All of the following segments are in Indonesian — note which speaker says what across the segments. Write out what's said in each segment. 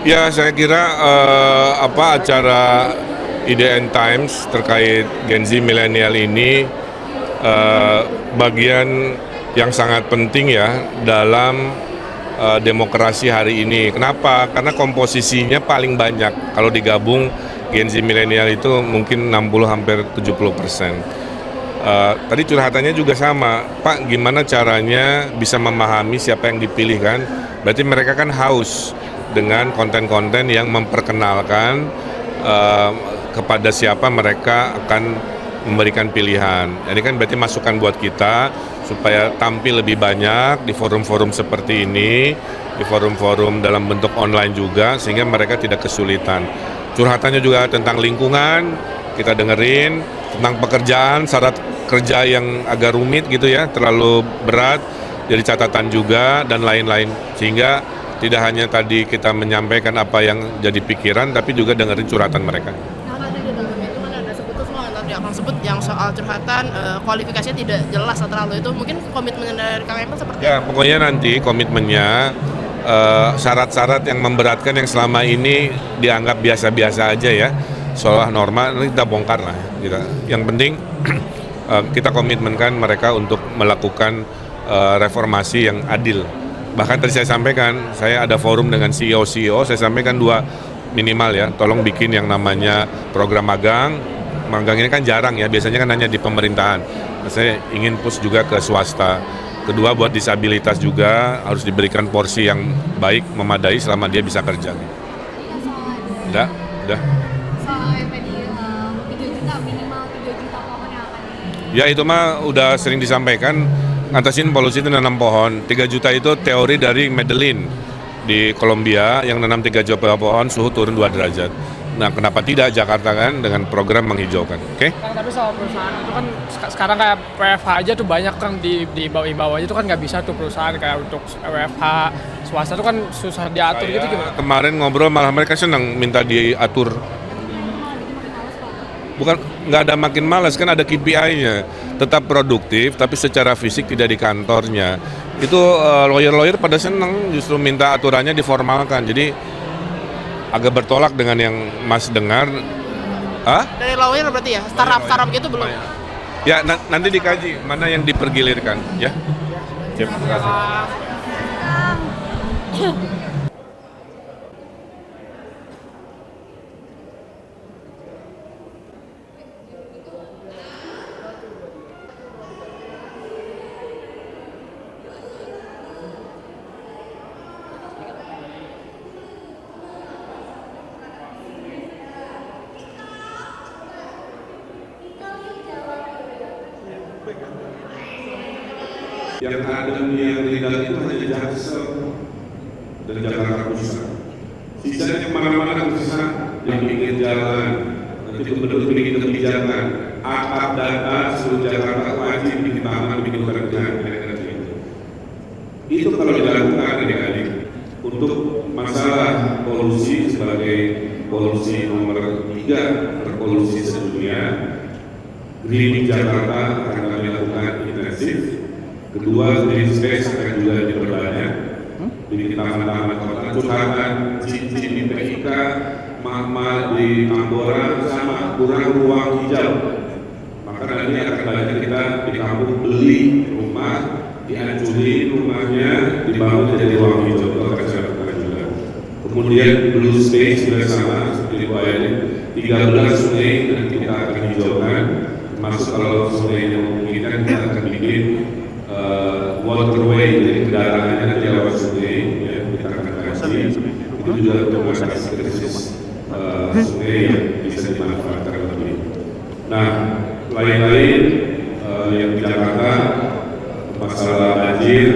Speaker 1: Ya, saya kira acara IDN Times terkait Gen Z milenial ini eh, bagian yang sangat penting ya dalam demokrasi hari ini. Kenapa? Karena komposisinya paling banyak. Kalau digabung Gen Z milenial itu mungkin 60 hampir 70%. Tadi curhatannya juga sama, Pak, gimana caranya bisa memahami siapa yang dipilih kan? Berarti mereka kan haus dengan konten-konten yang memperkenalkan uh, kepada siapa mereka akan memberikan pilihan. Ini kan berarti masukan buat kita supaya tampil lebih banyak di forum-forum seperti ini, di forum-forum dalam bentuk online juga, sehingga mereka tidak kesulitan. Curhatannya juga tentang lingkungan, kita dengerin, tentang pekerjaan, syarat kerja yang agak rumit gitu ya, terlalu berat, jadi catatan juga, dan lain-lain. Sehingga tidak hanya tadi kita menyampaikan apa yang jadi pikiran, tapi juga dengerin curhatan mereka.
Speaker 2: Karena di dalamnya itu kan ada sebut semua yang tadi Akang sebut yang soal curhatan, kualifikasinya tidak jelas atau terlalu itu mungkin komitmen dari Kang Emil seperti
Speaker 1: Ya, pokoknya nanti komitmennya syarat-syarat yang memberatkan yang selama ini dianggap biasa-biasa aja ya, seolah norma, nanti kita bongkar lah. Yang penting kita komitmenkan mereka untuk melakukan reformasi yang adil. Bahkan tadi saya sampaikan, saya ada forum dengan CEO, saya sampaikan dua minimal ya, tolong bikin yang namanya program magang. Magang ini kan jarang ya, biasanya kan hanya di pemerintahan. Saya ingin push juga ke swasta. Kedua, buat disabilitas juga harus diberikan porsi yang baik, memadai selama dia bisa kerja. Udah.
Speaker 3: Soal yang tadi 3 juta minimal 3 juta pohon yang akan
Speaker 1: Ya itu mah udah sering disampaikan, ngatasin polusi itu nanam pohon. 3 juta itu teori dari Medellin di Kolombia yang nanam 3 juta pohon suhu turun 2 derajat. Nah, kenapa tidak Jakarta kan dengan program menghijaukan, oke?
Speaker 4: Kang, tapi soal perusahaan itu kan sekarang kayak WFH aja tuh banyak Kang di bawah-bawah aja tuh kan nggak bisa tuh perusahaan kayak untuk WFH swasta tuh kan susah diatur gitu gimana?
Speaker 1: Kemarin ngobrol malah mereka senang minta diatur. Bukan nggak ada makin malas, kan ada KPI-nya. Tetap produktif tapi secara fisik tidak di kantornya. Itu lawyer-lawyer pada senang justru minta aturannya diformalkan. Jadi agak bertolak dengan yang Mas dengar.
Speaker 2: dari lawyer berarti ya startup gitu belum.
Speaker 1: Ya nanti dikaji mana yang dipergilirkan ya. Terima kasih. Yang ada yang tinggal itu hanya Jaksel dan Jakarta Pusat. Sisanya kemana-mana bisa yang pinggir jalan, nanti betul-betul bikin kebijakan, atap data seluruh Jakarta wajib bikin taman, bikin pekerjaan, kira-kira gitu. Itu kalau dilakukan adik-adik untuk masalah polusi sebagai polusi nomor 3 terpolusi sedunia, Greening Jakarta akan kami lakukan intensif. Kedua, green space akan juga diperbanyak, bikin taman-taman kota, curhatan, cincin di PIK, mama di Tambora sama kurang ruang hijau. Maka nanti akan banyak kita di kampung beli rumah, dihancurin rumahnya, dibangun jadi ruang hijau, itu akan saya lakukan juga. Kemudian blue space juga sama, seperti Pak Edi, 13 sungai nanti kita akan hijaukan, termasuk kalau sungainya memungkinkan kita akan bikin waterway, jadi kendaraannya nanti lewat sungai, ya, kita akan kaji. Itu juga untuk mengatasi krisis sungai yang bisa dimanfaatkan lebih. Nah, lain-lain yang di Jakarta, masalah banjir,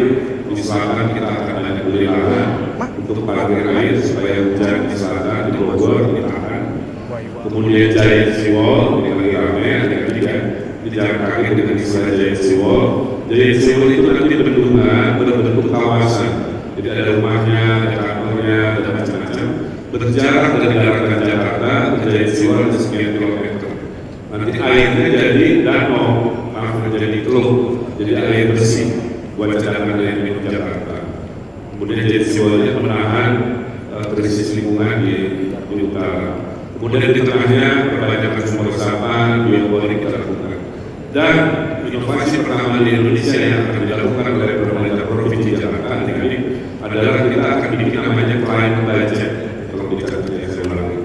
Speaker 1: di selatan kita akan banyak beli lahan untuk parkir air supaya hujan di selatan, di Bogor, ditahan. Kemudian Giant Seawall, ini lagi ramai, ada ketiga. Di jalan kaki dengan istilah Giant Seawall. Giant Seawall itu nanti bendungan berbentuk kawasan. Jadi ada rumahnya, ada kantornya, ada macam-macam. Berjarak dari daratan Jakarta ke Giant Seawall ada sekian kilometer. Nanti airnya jadi danau, jadi teluk, jadi air bersih buat cadangan air minum Jakarta. Kemudian Giant Seawall-nya menahan krisis lingkungan di utara. Kemudian di tengahnya perbaikan sumber resapan, bioponik kita lakukan. Dan inovasi pertama di Indonesia yang akan dilakukan oleh pemerintah Provinsi Jakarta nanti adalah kita akan bikin namanya climate budget. Kalau bicara saya ulangi,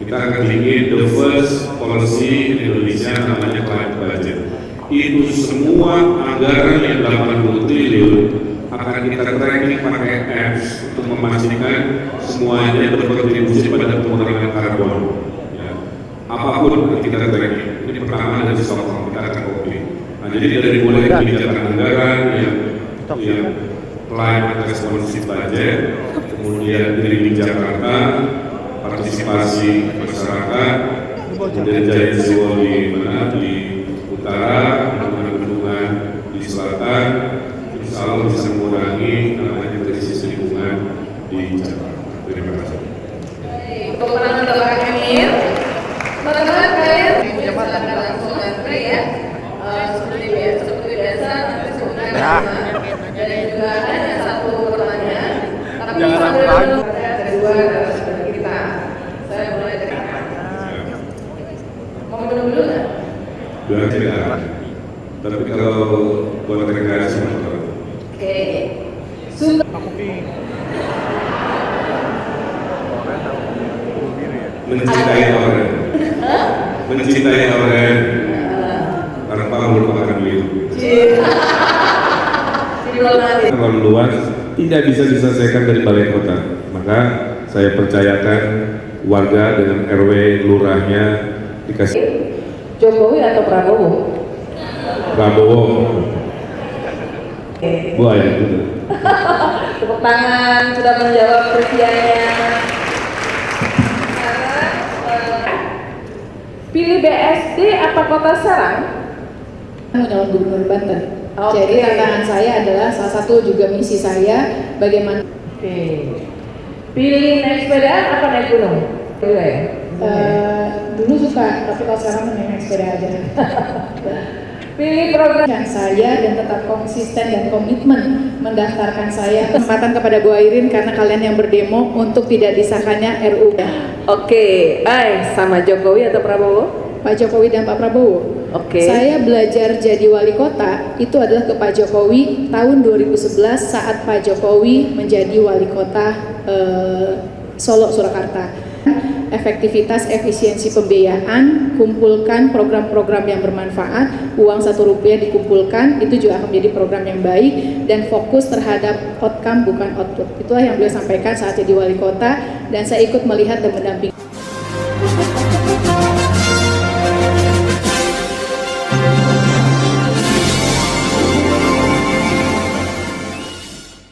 Speaker 1: kita akan bikin the first policy di Indonesia namanya climate budget. Itu semua anggaran yang 80 triliun akan kita tracking pakai apps untuk memastikan semuanya berkontribusi pada pengurangan karbon. Ya. Apapun kita tracking. Ini pertama dari Stockholm kita akan copy. Nah, jadi dari mulai kebijakan anggaran yang climate responsive budget, kemudian greening Jakarta, partisipasi masyarakat, kemudian giant wall di utara, bendungan di selatan, insya Allah bisa mengurangi namanya krisis lingkungan di Jakarta. Terima kasih.
Speaker 5: Untuk penanganan Bapak Emir, teman-teman kalian silakan langsung antre ya. Seperti biasa nanti sebutkan nama dan juga ada satu pertanyaan. Tapi sambil ada dua narasumber kita. Saya mulai dari mau minum dulu nggak?
Speaker 1: Dua tidak. Tapi kalau buat rekreasi motor.
Speaker 5: Oke. Sumber
Speaker 1: mencintai orang, mencintai orang, tanpa melupakan diri. Kalau luas tidak bisa diselesaikan dari balai kota, maka saya percayakan warga dengan RW lurahnya dikasih.
Speaker 5: Jokowi atau Prabowo?
Speaker 1: Prabowo. Bu ayah itu.
Speaker 5: Tepuk tangan sudah menjawab pertanyaannya. Pilih BSD apa Kota Serang?
Speaker 6: Calon Gubernur Banten.
Speaker 5: Oke.
Speaker 6: Jadi tantangan saya adalah salah satu juga misi saya bagaimana.
Speaker 5: Oke. Pilih naik sepeda apa naik gunung? Dulu ya.
Speaker 6: Dulu suka, tapi kalau sekarang naik sepeda aja.
Speaker 5: Pilih program
Speaker 6: Dan saya dan tetap konsisten dan komitmen mendaftarkan saya kesempatan kepada Bu Airin karena kalian yang berdemo untuk tidak disahkannya RUU.
Speaker 5: Oke, sama Jokowi atau Prabowo?
Speaker 6: Pak Jokowi dan Pak Prabowo.
Speaker 5: Oke.
Speaker 6: Saya belajar jadi wali kota itu adalah ke Pak Jokowi tahun 2011 saat Pak Jokowi menjadi wali kota Solo Surakarta. Efektivitas efisiensi pembiayaan, kumpulkan program-program yang bermanfaat, uang Rp1 dikumpulkan, itu juga akan menjadi program yang baik dan fokus terhadap outcome bukan output. Itulah yang beliau sampaikan saat jadi wali kota dan saya ikut melihat dan mendampingi.